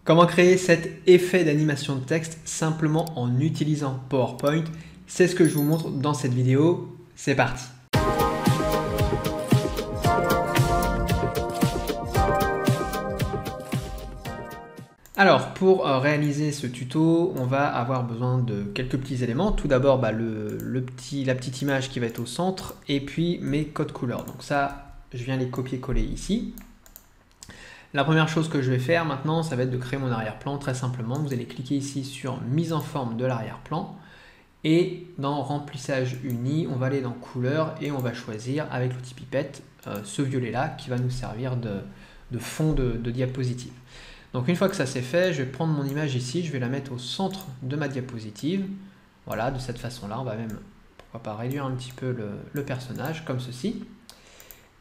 Comment créer cet effet d'animation de texte simplement en utilisant PowerPoint? C'est ce que je vous montre dans cette vidéo. C'est parti! Alors, pour réaliser ce tuto, on va avoir besoin de quelques petits éléments. Tout d'abord, la petite image qui va être au centre et puis mes codes couleurs. Donc ça, je viens les copier-coller ici. La première chose que je vais faire maintenant, ça va être de créer mon arrière-plan très simplement. Vous allez cliquer ici sur mise en forme de l'arrière-plan et dans remplissage uni, on va aller dans couleur et on va choisir avec l'outil pipette ce violet-là qui va nous servir de fond de diapositive. Donc une fois que ça c'est fait, je vais prendre mon image ici, je vais la mettre au centre de ma diapositive. Voilà, de cette façon-là, on va même, pourquoi pas, réduire un petit peu le personnage comme ceci.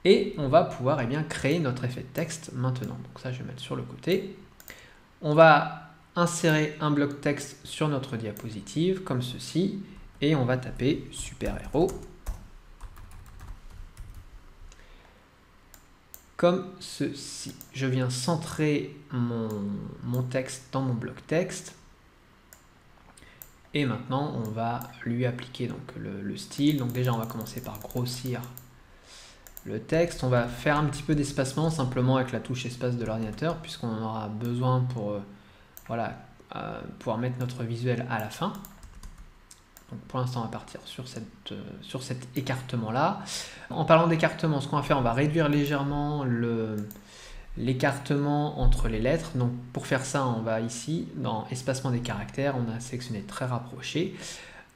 Et on va pouvoir créer notre effet de texte maintenant. Donc ça, je vais mettre sur le côté. On va insérer un bloc texte sur notre diapositive, comme ceci. Et on va taper super-héros. Comme ceci. Je viens centrer mon texte dans mon bloc texte. Et maintenant, on va lui appliquer donc, le style. Donc déjà, on va commencer par grossir le texte. On va faire un petit peu d'espacement simplement avec la touche espace de l'ordinateur puisqu'on en aura besoin pour pouvoir mettre notre visuel à la fin. Donc pour l'instant on va partir sur cet écartement là. En parlant d'écartement, ce qu'on va faire, on va réduire légèrement l'écartement entre les lettres. Donc pour faire ça, on va ici dans espacement des caractères, on a sélectionné très rapproché.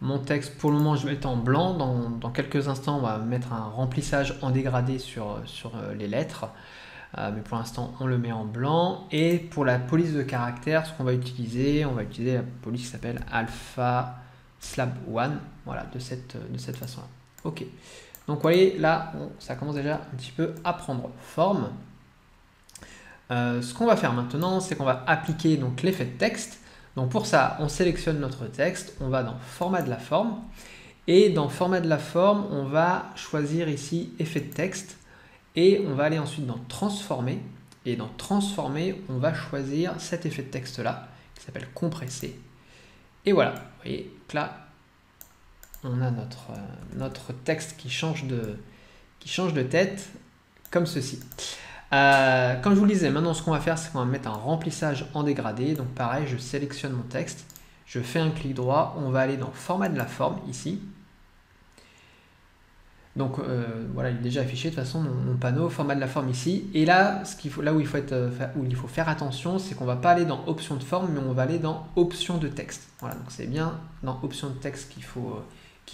Mon texte, pour le moment, je vais le mettre en blanc. Dans quelques instants, on va mettre un remplissage en dégradé sur les lettres. Mais pour l'instant, on le met en blanc. Et pour la police de caractère, ce qu'on va utiliser la police qui s'appelle Alpha Slab One. Voilà, de cette façon-là. Ok. Donc, vous voyez, là, ça commence déjà un petit peu à prendre forme. Ce qu'on va faire maintenant, c'est qu'on va appliquer donc l'effet de texte. Donc pour ça, on sélectionne notre texte, on va dans format de la forme et dans format de la forme, on va choisir ici effet de texte et on va aller ensuite dans transformer et dans transformer, on va choisir cet effet de texte là qui s'appelle compresser. Et voilà, vous voyez que là, on a notre texte qui change de tête comme ceci. Comme je vous le disais, maintenant ce qu'on va faire, c'est qu'on va mettre un remplissage en dégradé. Donc pareil, je sélectionne mon texte, je fais un clic droit, on va aller dans format de la forme ici. Donc voilà, il est déjà affiché de toute façon mon panneau, format de la forme ici. Et là, où il faut faire attention, c'est qu'on ne va pas aller dans option de forme, mais on va aller dans option de texte. Voilà, donc c'est bien dans option de texte qu'il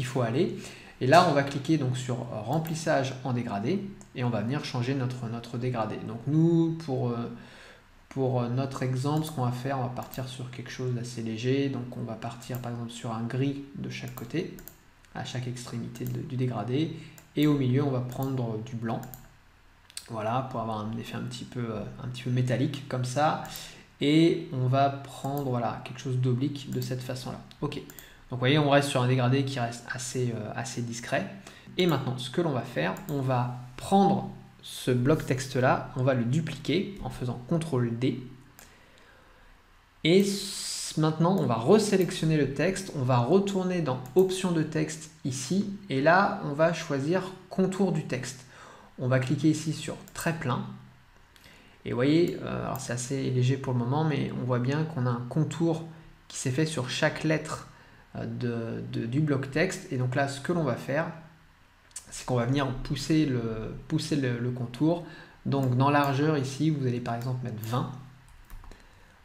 faut aller. Et là, on va cliquer donc sur remplissage en dégradé et on va venir changer notre dégradé. Donc nous, pour notre exemple, ce qu'on va faire, on va partir sur quelque chose d'assez léger. Donc on va partir par exemple sur un gris de chaque côté, à chaque extrémité du dégradé. Et au milieu, on va prendre du blanc. Voilà, pour avoir un effet un petit peu métallique comme ça. Et on va prendre quelque chose d'oblique de cette façon-là. Ok. Donc vous voyez, on reste sur un dégradé qui reste assez discret. Et maintenant, ce que l'on va faire, on va prendre ce bloc texte-là, on va le dupliquer en faisant CTRL-D. Et maintenant, on va resélectionner le texte, on va retourner dans Options de texte ici. Et là, on va choisir Contour du texte. On va cliquer ici sur Trait plein. Et vous voyez, alors c'est assez léger pour le moment, mais on voit bien qu'on a un contour qui s'est fait sur chaque lettre du bloc texte. Et donc là, ce que l'on va faire, c'est qu'on va venir pousser le contour. Donc dans largeur ici, vous allez par exemple mettre 20.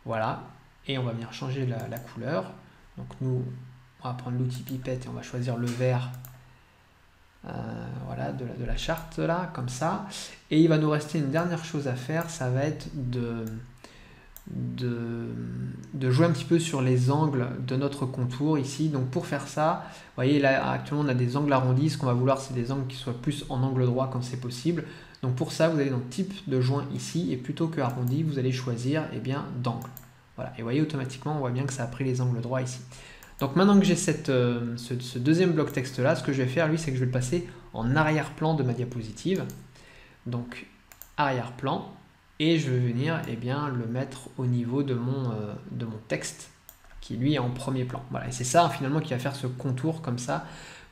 Voilà. Et on va venir changer la couleur. Donc nous, on va prendre l'outil pipette et on va choisir le vert voilà, de la charte là, comme ça. Et il va nous rester une dernière chose à faire, ça va être de jouer un petit peu sur les angles de notre contour ici. Donc pour faire ça, vous voyez là actuellement on a des angles arrondis, ce qu'on va vouloir c'est des angles qui soient plus en angle droit quand c'est possible. Donc pour ça vous allez dans type de joint ici et plutôt que arrondi vous allez choisir d'angle. Voilà, et vous voyez automatiquement on voit bien que ça a pris les angles droits ici. Donc maintenant que j'ai ce deuxième bloc texte là, ce que je vais faire lui c'est que je vais le passer en arrière-plan de ma diapositive. Donc arrière-plan. et je vais venir le mettre au niveau de mon texte qui lui est en premier plan. Voilà, et c'est ça finalement qui va faire ce contour comme ça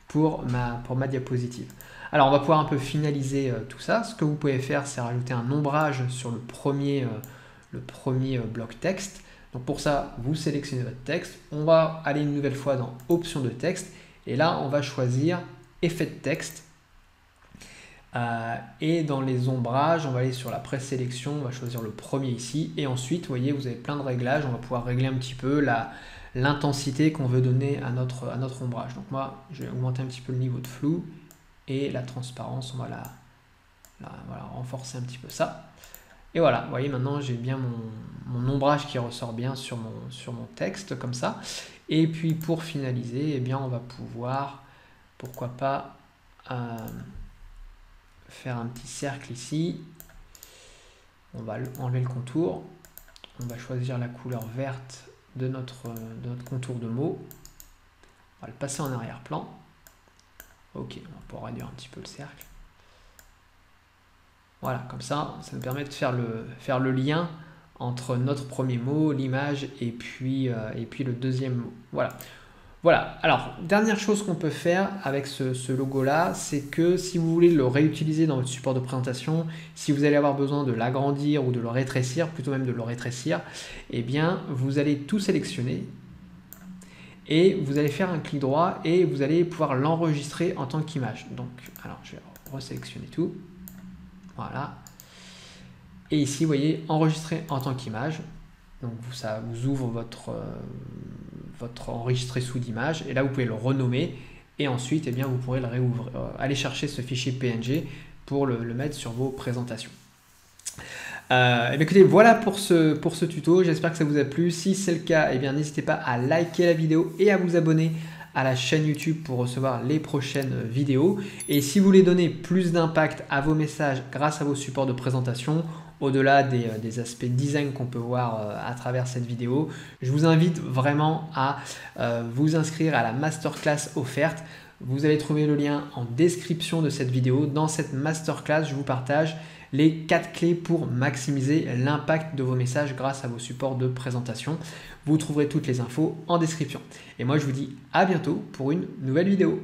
pour ma diapositive. Alors on va pouvoir un peu finaliser tout ça. Ce que vous pouvez faire, c'est rajouter un ombrage sur le premier bloc texte. Donc pour ça, vous sélectionnez votre texte. On va aller une nouvelle fois dans Options de texte. Et là, on va choisir Effet de texte. Et dans les ombrages, on va aller sur la présélection. On va choisir le premier ici. Et ensuite, vous voyez, vous avez plein de réglages. On va pouvoir régler un petit peu l'intensité qu'on veut donner à notre ombrage. Donc moi, je vais augmenter un petit peu le niveau de flou. Et la transparence, on va voilà, renforcer un petit peu ça. Et voilà, vous voyez, maintenant j'ai bien mon ombrage qui ressort bien sur mon texte, comme ça. Et puis pour finaliser, eh bien, on va pouvoir, pourquoi pas, faire un petit cercle ici. On va enlever le contour. On va choisir la couleur verte de notre contour de mots. On va le passer en arrière-plan. Ok, on va pouvoir réduire un petit peu le cercle. Voilà, comme ça nous permet de faire le lien entre notre premier mot, l'image, et puis le deuxième mot. Voilà. Voilà. Alors, dernière chose qu'on peut faire avec ce logo-là, c'est que si vous voulez le réutiliser dans votre support de présentation, si vous allez avoir besoin de l'agrandir ou de le rétrécir, plutôt même de le rétrécir, eh bien, vous allez tout sélectionner. Et vous allez faire un clic droit et vous allez pouvoir l'enregistrer en tant qu'image. Donc, alors je vais resélectionner tout. Voilà. Et ici, vous voyez, enregistrer en tant qu'image. Donc, ça vous ouvre votre enregistré sous d'image. Et là, vous pouvez le renommer. Et ensuite, eh bien, vous pourrez le réouvrir. Aller chercher ce fichier PNG pour le mettre sur vos présentations. Écoutez, voilà pour ce tuto, j'espère que ça vous a plu. Si c'est le cas, eh bien n'hésitez pas à liker la vidéo et à vous abonner à la chaîne YouTube pour recevoir les prochaines vidéos. Et si vous voulez donner plus d'impact à vos messages grâce à vos supports de présentation, au-delà des aspects design qu'on peut voir à travers cette vidéo, je vous invite vraiment à vous inscrire à la masterclass offerte. Vous allez trouver le lien en description de cette vidéo. Dans cette masterclass, je vous partage les 4 clés pour maximiser l'impact de vos messages grâce à vos supports de présentation. Vous trouverez toutes les infos en description. Et moi, je vous dis à bientôt pour une nouvelle vidéo.